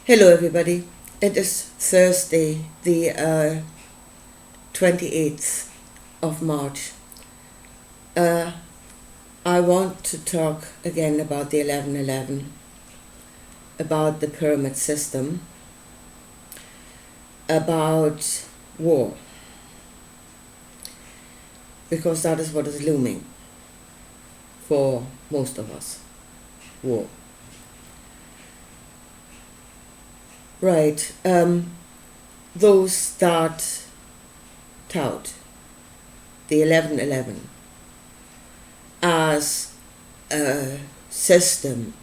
Hello, everybody. It is Thursday, the 28th of March. I want to talk again about the 1111, about the pyramid system, about war, because that is what is looming for most of us, war. Right, those that tout the 1111 as a system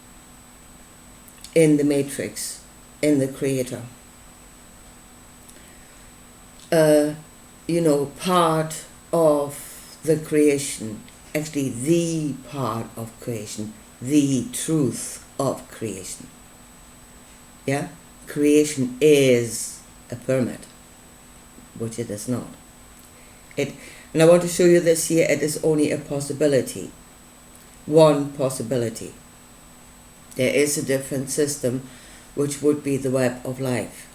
in the matrix, in the creator, part of the creation, actually the part of creation, the truth of creation. Yeah? Creation is a pyramid, which it is not. And I want to show you this here, it is only a possibility. One possibility. There is a different system, which would be the web of life.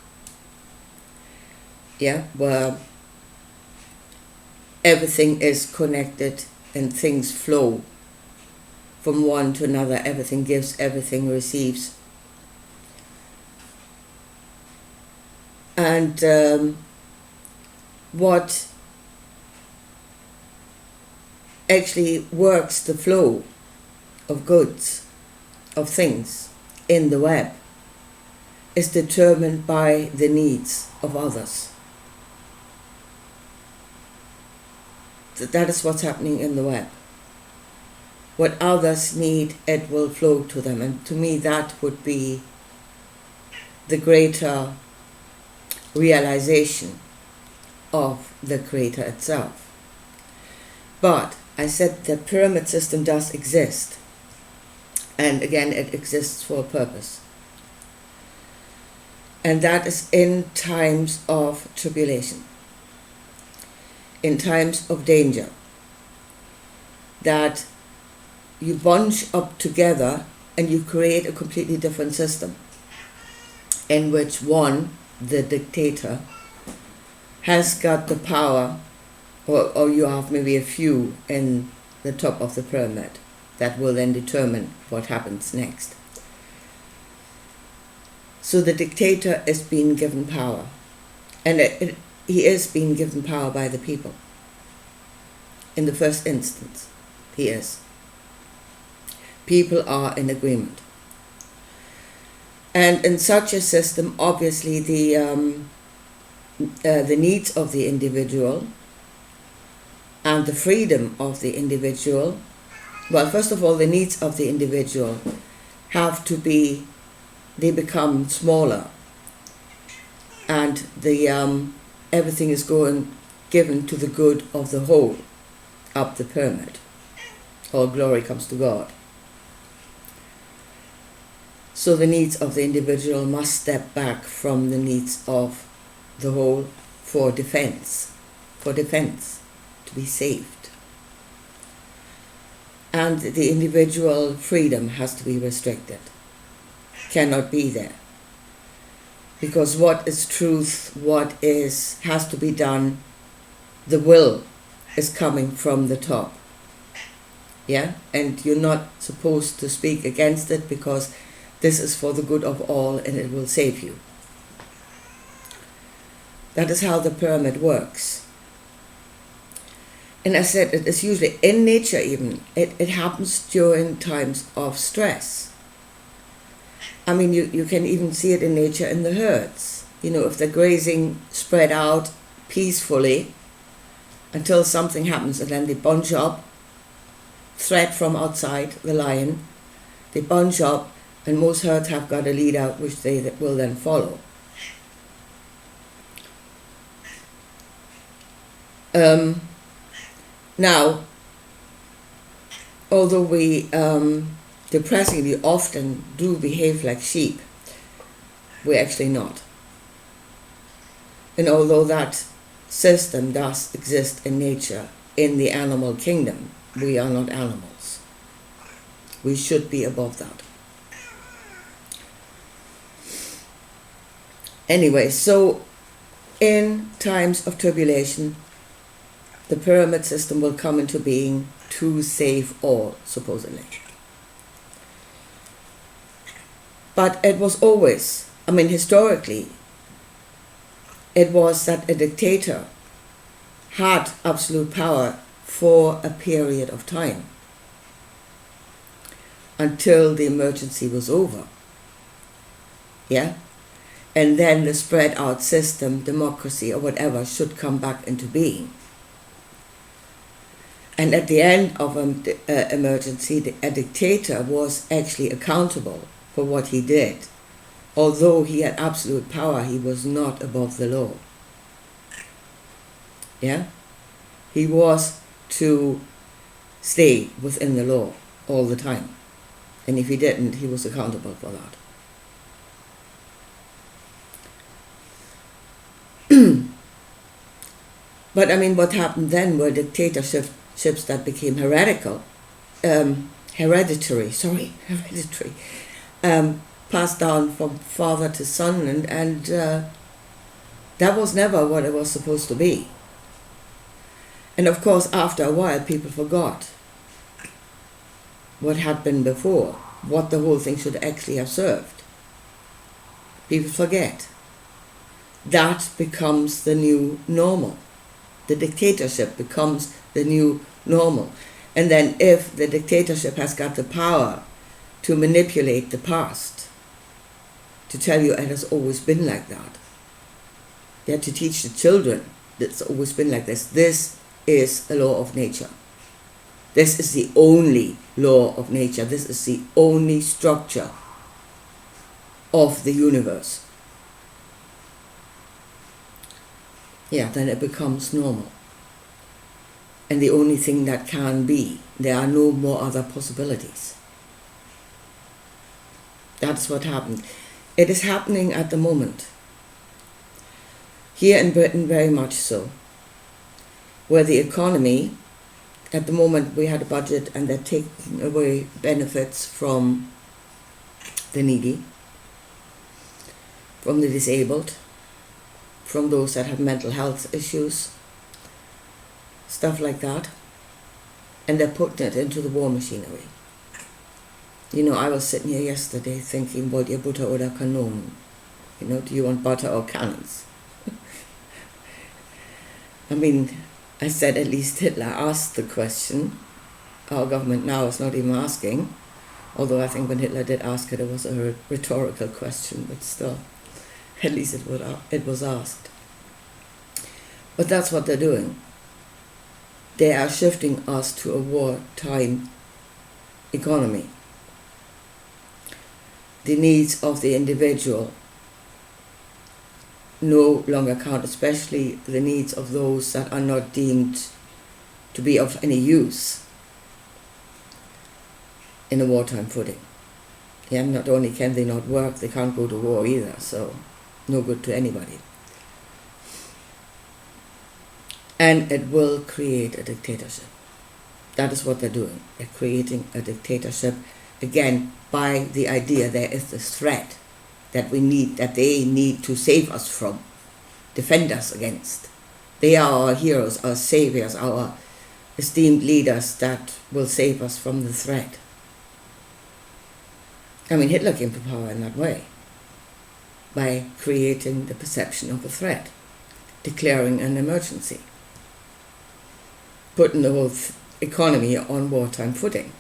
Yeah, where everything is connected and things flow from one to another. Everything gives, everything receives. And what actually works the flow of goods, of things in the web, is determined by the needs of others. That is what's happening in the web. What others need, it will flow to them. And to me, that would be the greater realization of the creator itself. But I said the pyramid system does exist, and again it exists for a purpose, and that is in times of tribulation, in times of danger, that you bunch up together and you create a completely different system in which one, the dictator, has got the power, or you have maybe a few in the top of the pyramid that will then determine what happens next. So the dictator is being given power, and he is being given power by the people. In the first instance, he is. People are in agreement. And in such a system, obviously the needs of the individual and the freedom of the individual, well, first of all, the needs of the individual have to be, they become smaller, and the everything is given to the good of the whole up the pyramid. All glory comes to God. So the needs of the individual must step back from the needs of the whole for defense, to be saved. And the individual freedom has to be restricted, cannot be there. Because what is truth, has to be done, the will is coming from the top. Yeah? And you're not supposed to speak against it, because this is for the good of all and it will save you. That is how the pyramid works. And I said, it is usually in nature even. It happens during times of stress. I mean, you can even see it in nature in the herds. If they're grazing spread out peacefully until something happens, and then they bunch up, threat from outside, the lion, they bunch up, and most herds have got a lead out which they will then follow. Now, although we depressingly often do behave like sheep, we're actually not. And although that system does exist in nature, in the animal kingdom, we are not animals. We should be above that. Anyway, so in times of tribulation, the pyramid system will come into being to save all, supposedly. But it was always, historically, it was that a dictator had absolute power for a period of time until the emergency was over. Yeah? And then the spread out system, democracy or whatever, should come back into being. And at the end of an emergency, a dictator was actually accountable for what he did. Although he had absolute power, he was not above the law. Yeah? He was to stay within the law all the time. And if he didn't, he was accountable for that. But what happened then were dictatorships that became hereditary, passed down from father to son, and that was never what it was supposed to be. And of course, after a while, people forgot what had been before, what the whole thing should actually have served. People forget. That becomes the new normal. The dictatorship becomes the new normal. And then if the dictatorship has got the power to manipulate the past, to tell you it has always been like that, you have to teach the children that it's always been like this. This is a law of nature. This is the only law of nature. This is the only structure of the universe. Yeah, then it becomes normal. And the only thing that can be, there are no more other possibilities. That's what happened. It is happening at the moment. Here in Britain, very much so. Where the economy, at the moment we had a budget and they're taking away benefits from the needy, from the disabled, from those that have mental health issues, stuff like that, and they're putting it into the war machinery. I was sitting here yesterday thinking, wollt ihr Butter oder Kanonen? Do you want butter or cannons? I said at least Hitler asked the question. Our government now is not even asking, although I think when Hitler did ask it was a rhetorical question, but still, at least it was asked. But that's what they're doing. They are shifting us to a wartime economy. The needs of the individual no longer count, especially the needs of those that are not deemed to be of any use in a wartime footing. Yeah, not only can they not work, they can't go to war either, so no good to anybody. And it will create a dictatorship. That is what they're doing. They're creating a dictatorship, again, by the idea there is this threat that they need to save us from, defend us against. They are our heroes, our saviors, our esteemed leaders that will save us from the threat. Hitler came to power in that way, by creating the perception of a threat, declaring an emergency, putting the whole economy on wartime footing.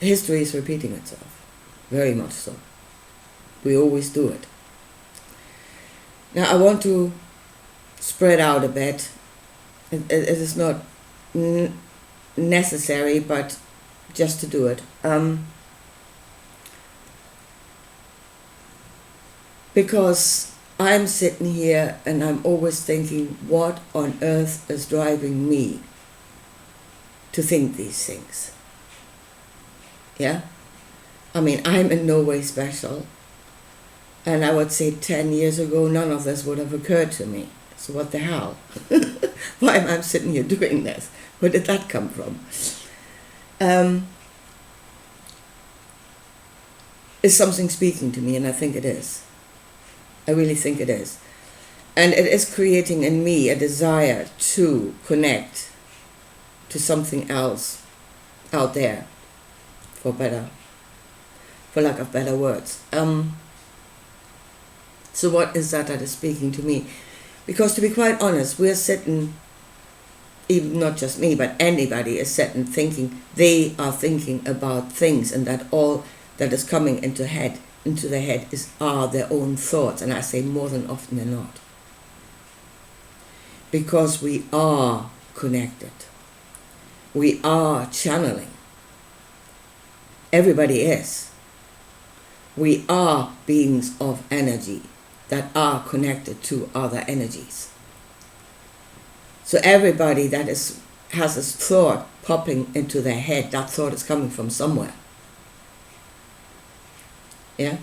History is repeating itself, very much so. We always do it. Now I want to spread out a bit. It is not necessary, but just to do it. Because I'm sitting here and I'm always thinking, what on earth is driving me to think these things? Yeah? I'm in no way special. And I would say 10 years ago, none of this would have occurred to me. So what the hell? Why am I sitting here doing this? Where did that come from? is something speaking to me, and I think it is. I really think it is. And it is creating in me a desire to connect to something else out there, for lack of better words. So what is that is speaking to me? Because to be quite honest, we're sitting, even not just me, but anybody is sitting thinking, they are thinking about things, and that all that is coming into their head are their own thoughts. And I say more than often than not. Because we are connected. We are channeling. Everybody is. We are beings of energy that are connected to other energies. So everybody that has this thought popping into their head, that thought is coming from somewhere. Yeah?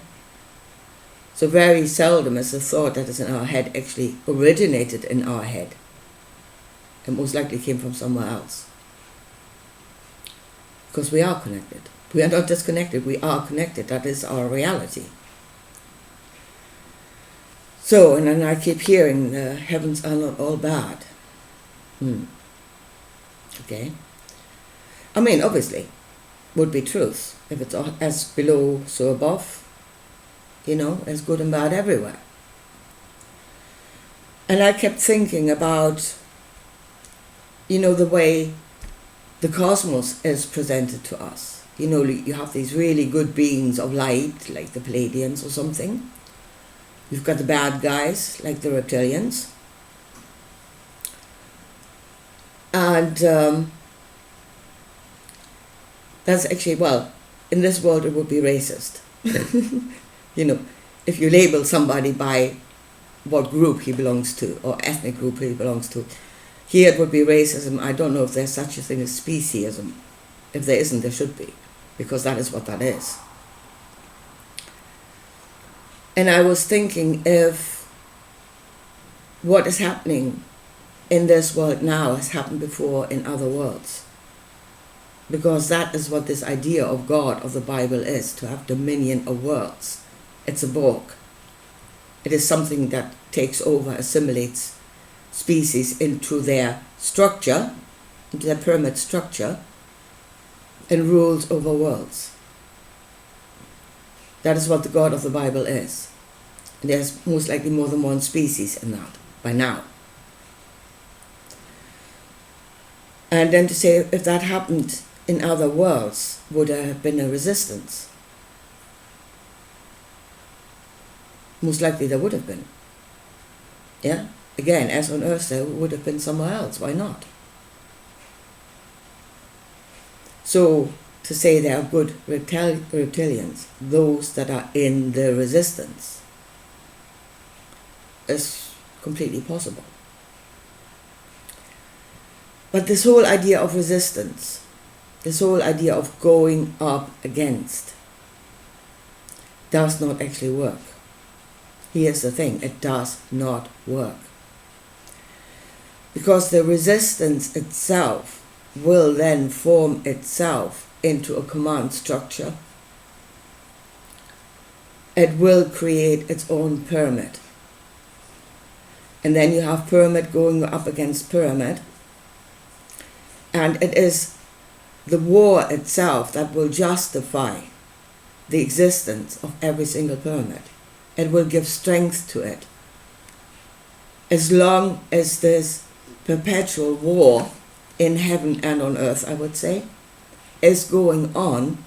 So very seldom is the thought that is in our head actually originated in our head. It most likely came from somewhere else. Because we are connected. We are not disconnected, we are connected. That is our reality. So, and then I keep hearing, the heavens are not all bad. Okay. I mean, obviously, would be truth. If it's as below, so above, as good and bad everywhere. And I kept thinking about, the way the cosmos is presented to us. You have these really good beings of light, like the Pleiadians or something. You've got the bad guys, like the reptilians. And that's actually, in this world it would be racist. If you label somebody by what group he belongs to, or ethnic group he belongs to. Here it would be racism. I don't know if there's such a thing as speciesism. If there isn't, there should be, because that is what that is. And I was thinking, if what is happening in this world now has happened before in other worlds, because that is what this idea of God, of the Bible is, to have dominion of worlds. It's a Borg. It is something that takes over, assimilates species into their structure, into their pyramid structure, and rules over worlds. That is what the God of the Bible is. And there's most likely more than one species in that by now. And then to say, if that happened in other worlds, would there have been a resistance? Most likely there would have been. Yeah? Again, as on Earth, there would have been somewhere else. Why not? So, to say there are good reptilians, those that are in the resistance, is completely possible. But this whole idea of resistance, this whole idea of going up against, does not actually work. Here's the thing, it does not work. Because the resistance itself will then form itself into a command structure. It will create its own pyramid. And then you have pyramid going up against pyramid. And it is the war itself that will justify the existence of every single pyramid. It will give strength to it. As long as this perpetual war in heaven and on earth, I would say, is going on,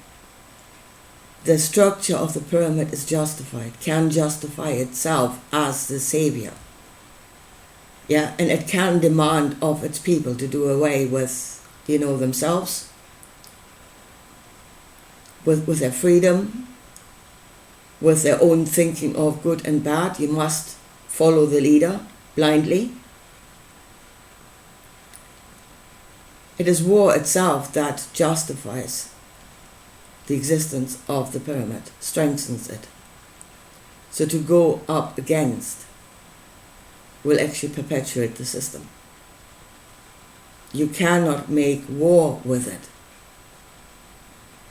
the structure of the pyramid is justified, can justify itself as the savior. Yeah, and it can demand of its people to do away with, themselves, with their freedom, with their own thinking of good and bad. You must follow the leader blindly. It is war itself that justifies the existence of the pyramid, strengthens it. So to go up against will actually perpetuate the system. You cannot make war with it.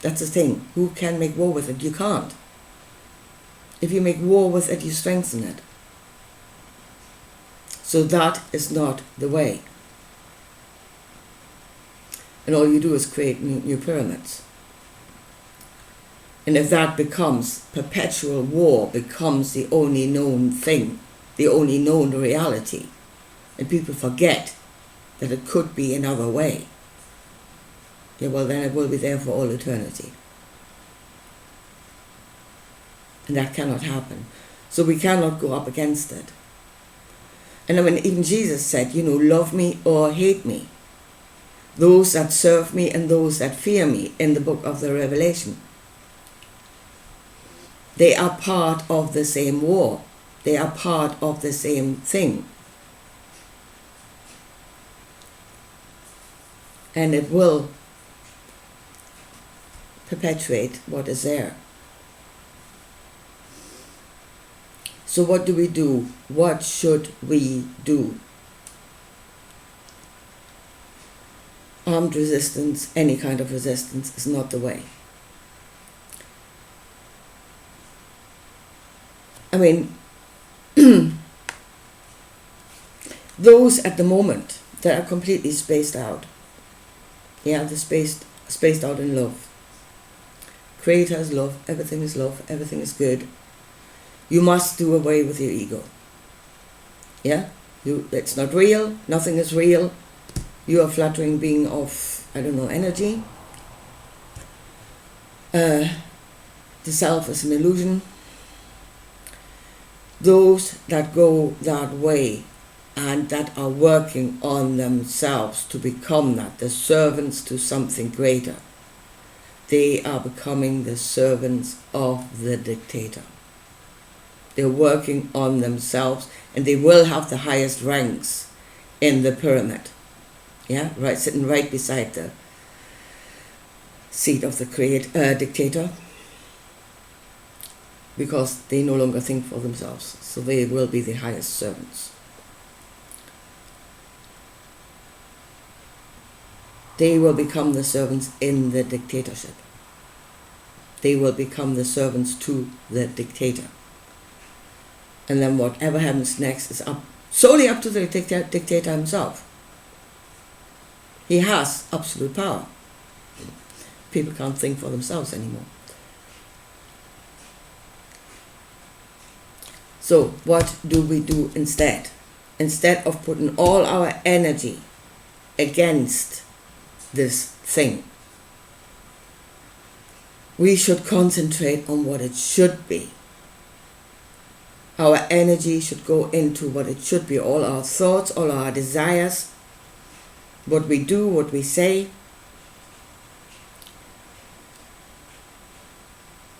That's the thing. Who can make war with it? You can't. If you make war with it, you strengthen it. So that is not the way. And all you do is create new pyramids. And if that becomes perpetual war, becomes the only known thing, the only known reality, and people forget that it could be another way, yeah, well then it will be there for all eternity. And that cannot happen. So we cannot go up against it. And I mean, even Jesus said, love me or hate me. Those that serve me and those that fear me, in the book of the Revelation. They are part of the same war. They are part of the same thing. And it will perpetuate what is there. So what do we do? What should we do? Armed resistance, any kind of resistance, is not the way. I mean, those at the moment that are completely spaced out, they're spaced out in love. Creator is love, everything is good. You must do away with your ego. Yeah? It's not real, nothing is real. You are a fluttering being of, energy. The self is an illusion. Those that go that way and that are working on themselves to become that, the servants to something greater, they are becoming the servants of the dictator. They're working on themselves, and they will have the highest ranks in the pyramid. Yeah, right, sitting right beside the seat of the dictator, because they no longer think for themselves. So they will be the highest servants. They will become the servants in the dictatorship. They will become the servants to the dictator. And then whatever happens next is solely up to the dictator himself. He has absolute power. People can't think for themselves anymore. So what do we do instead? Instead of putting all our energy against this thing, we should concentrate on what it should be. Our energy should go into what it should be, all our thoughts, all our desires, what we do, what we say,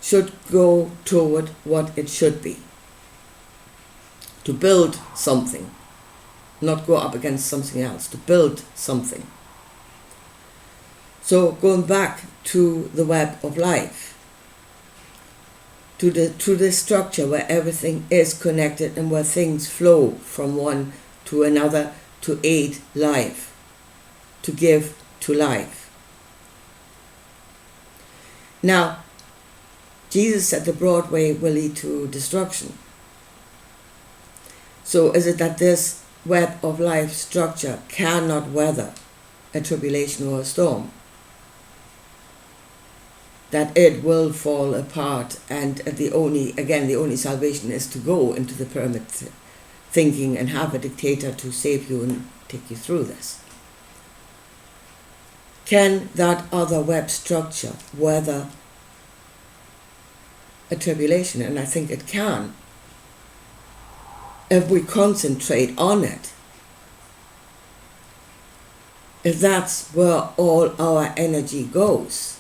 should go toward what it should be. To build something, not go up against something else, to build something. So going back to the web of life, to the structure where everything is connected and where things flow from one to another to aid life, to give to life. Now, Jesus said the broad way will lead to destruction. So is it that this web of life structure cannot weather a tribulation or a storm? That it will fall apart, and the only salvation is to go into the pyramid thinking and have a dictator to save you and take you through this. Can that other web structure weather a tribulation? And I think it can, if we concentrate on it. If that's where all our energy goes,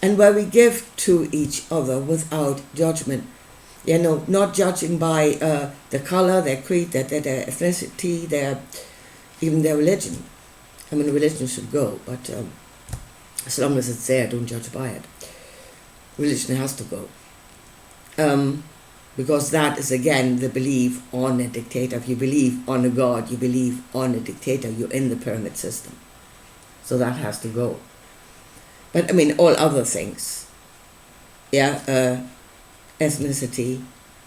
and where we give to each other without judgment, not judging by the color, their creed, their ethnicity, even their religion. I mean, religion should go, but as long as it's there, don't judge by it. Religion has to go. Because that is, again, the belief on a dictator. If you believe on a god, you believe on a dictator, you're in the pyramid system. So that has to go. But I mean, all other things, ethnicity,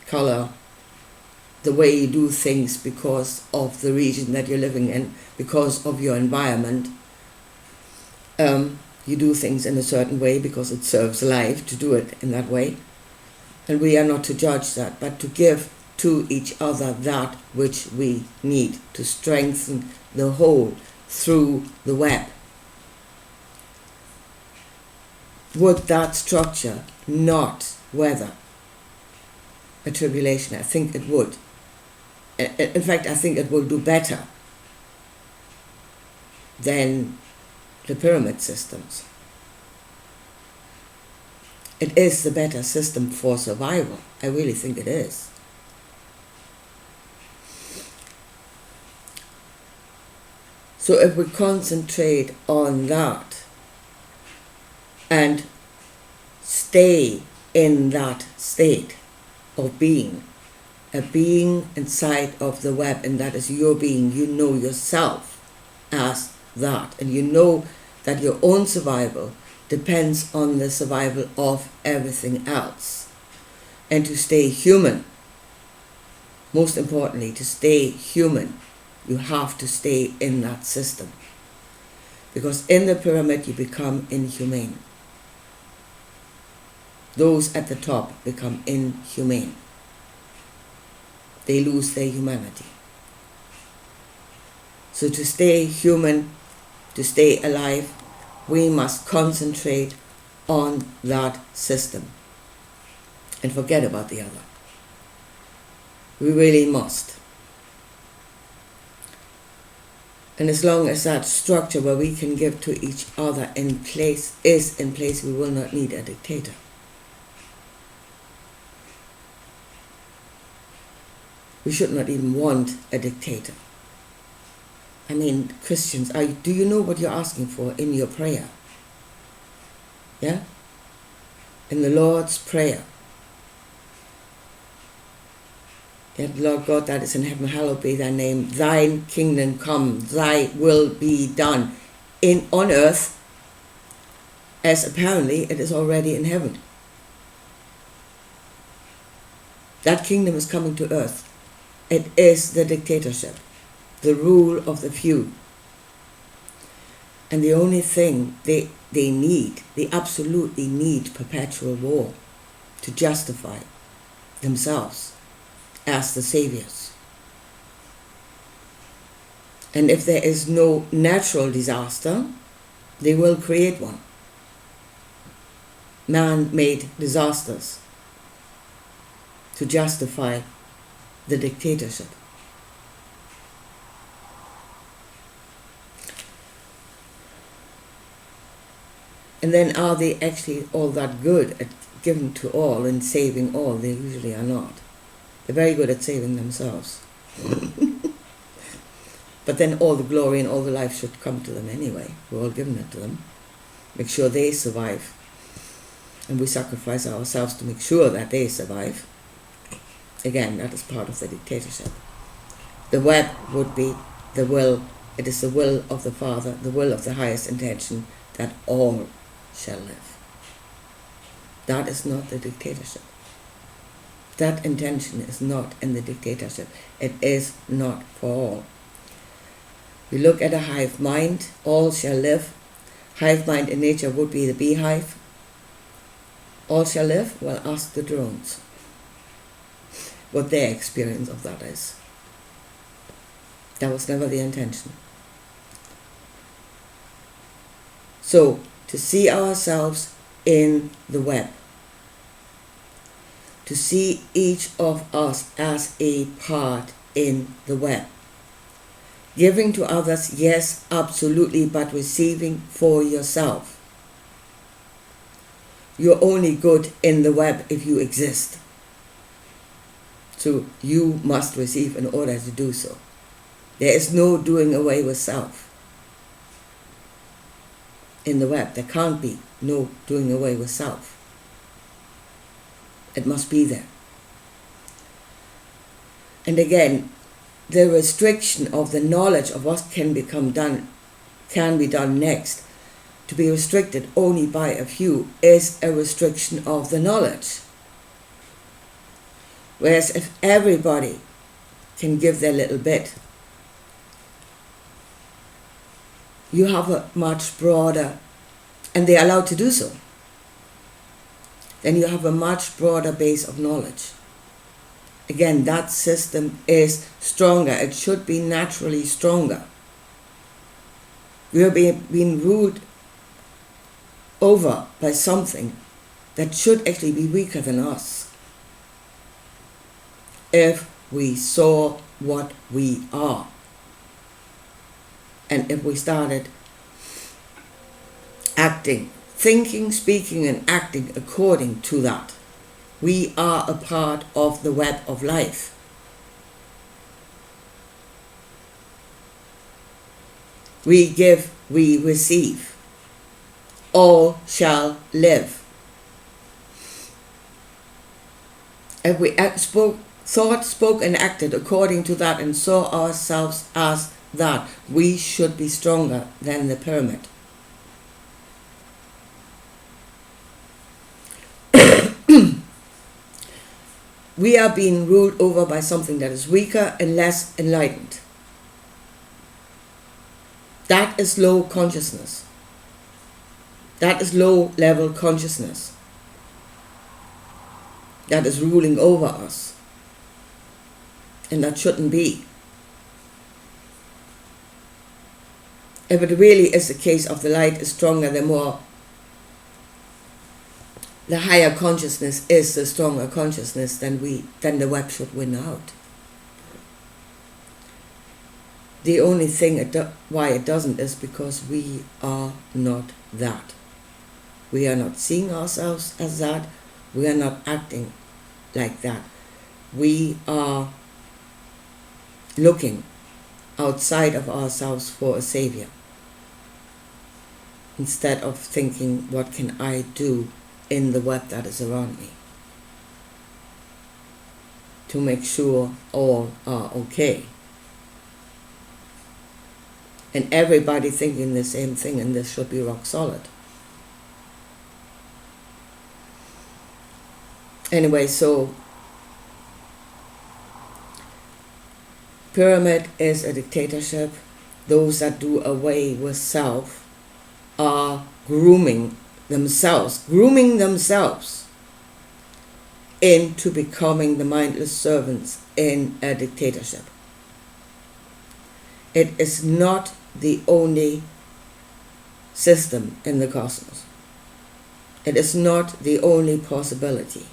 color, the way you do things because of the region that you're living in, because of your environment. You do things in a certain way because it serves life to do it in that way. And we are not to judge that, but to give to each other that which we need to strengthen the whole through the web. Would that structure not weather a tribulation? I think it would. In fact, I think it will do better than the pyramid systems. It is the better system for survival. I really think it is. So if we concentrate on that and stay in that state of being, a being inside of the web, and that is your being, you know yourself as that, and you know that your own survival depends on the survival of everything else. And to stay human, most importantly, to stay human, you have to stay in that system. Because in the pyramid you become inhumane. Those at the top become inhumane. They lose their humanity. So to stay human, to stay alive, we must concentrate on that system and forget about the other. We really must. And as long as that structure where we can give to each other is in place, we will not need a dictator. We should not even want a dictator. I mean, Christians, do you know what you're asking for in your prayer? Yeah? In the Lord's Prayer. Yeah, Lord God that is in heaven, hallowed be thy name. Thine kingdom come, thy will be done on earth as apparently it is already in heaven. That kingdom is coming to earth. It is the dictatorship, the rule of the few. And the only thing they need, they absolutely need perpetual war to justify themselves as the saviors. And if there is no natural disaster, they will create one. Man-made disasters to justify the dictatorship. And then are they actually all that good at giving to all and saving all? They usually are not. They're very good at saving themselves. But then all the glory and all the life should come to them anyway. We're all giving it to them. Make sure they survive. And we sacrifice ourselves to make sure that they survive. Again, that is part of the dictatorship. The web would be the will. It is the will of the Father, the will of the highest intention, that all shall live. That is not the dictatorship. That intention is not in the dictatorship. It is not for all. We look at a hive mind, all shall live. Hive mind in nature would be the beehive. All shall live? Well, ask the drones what their experience of that is. That was never the intention. So, to see ourselves in the web, to see each of us as a part in the web. Giving to others, yes, absolutely, but receiving for yourself. You're only good in the web if you exist. So you must receive in order to do so. There is no doing away with self. In the web, there can't be no doing away with self. It must be there. And again, the restriction of the knowledge of what can be done next, to be restricted only by a few, is a restriction of the knowledge. Whereas if everybody can give their little bit, you have a much broader, and they're allowed to do so, then you have a much broader base of knowledge. Again, that system is stronger. It should be naturally stronger. We are being ruled over by something that should actually be weaker than us. If we saw what we are, and if we started acting, thinking, speaking, and acting according to that, we are a part of the web of life. We give, we receive. All shall live. If we thought, spoke, and acted according to that and saw ourselves as that, we should be stronger than the pyramid. We are being ruled over by something that is weaker and less enlightened. That is low consciousness. That is low level consciousness that is ruling over us. And that shouldn't be. If it really is the case of the light is stronger, the higher consciousness is the stronger consciousness, then the web should win out. The only thing why it doesn't is because we are not that. We are not seeing ourselves as that. We are not acting like that. We are looking outside of ourselves for a savior, instead of thinking, what can I do in the web that is around me to make sure all are okay. And everybody thinking the same thing, and this should be rock solid. Anyway, so pyramid is a dictatorship. Those that do away with self are grooming themselves into becoming the mindless servants in a dictatorship. It is not the only system in the cosmos. It is not the only possibility.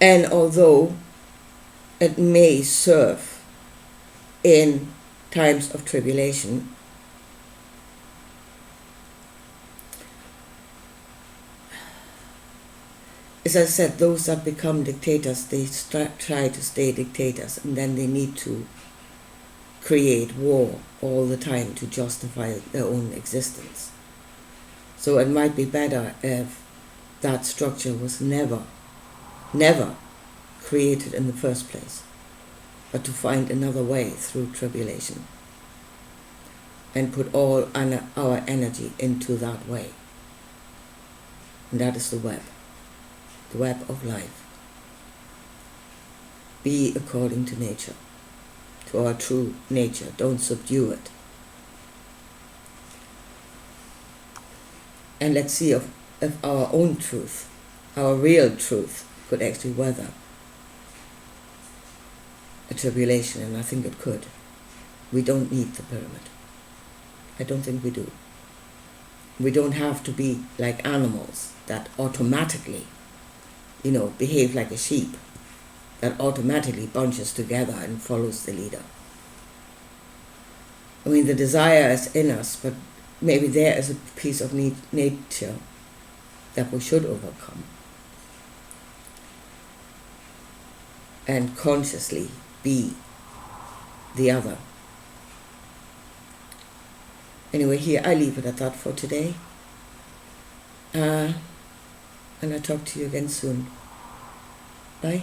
And although it may serve in times of tribulation, as I said, those that become dictators, they try to stay dictators, and then they need to create war all the time to justify their own existence. So it might be better if that structure was never created in the first place, but to find another way through tribulation and put all our energy into that way. And that is the web of life. Be according to nature, to our true nature. Don't subdue it. And let's see if our own truth, our real truth, could actually weather a tribulation, and I think it could. We don't need the pyramid. I don't think we do. We don't have to be like animals that automatically, behave like a sheep, that automatically bunches together and follows the leader. I mean, the desire is in us, but maybe there is a piece of nature that we should overcome and consciously be the other. Anyway, here I leave it at that for today. And I'll talk to you again soon. Bye.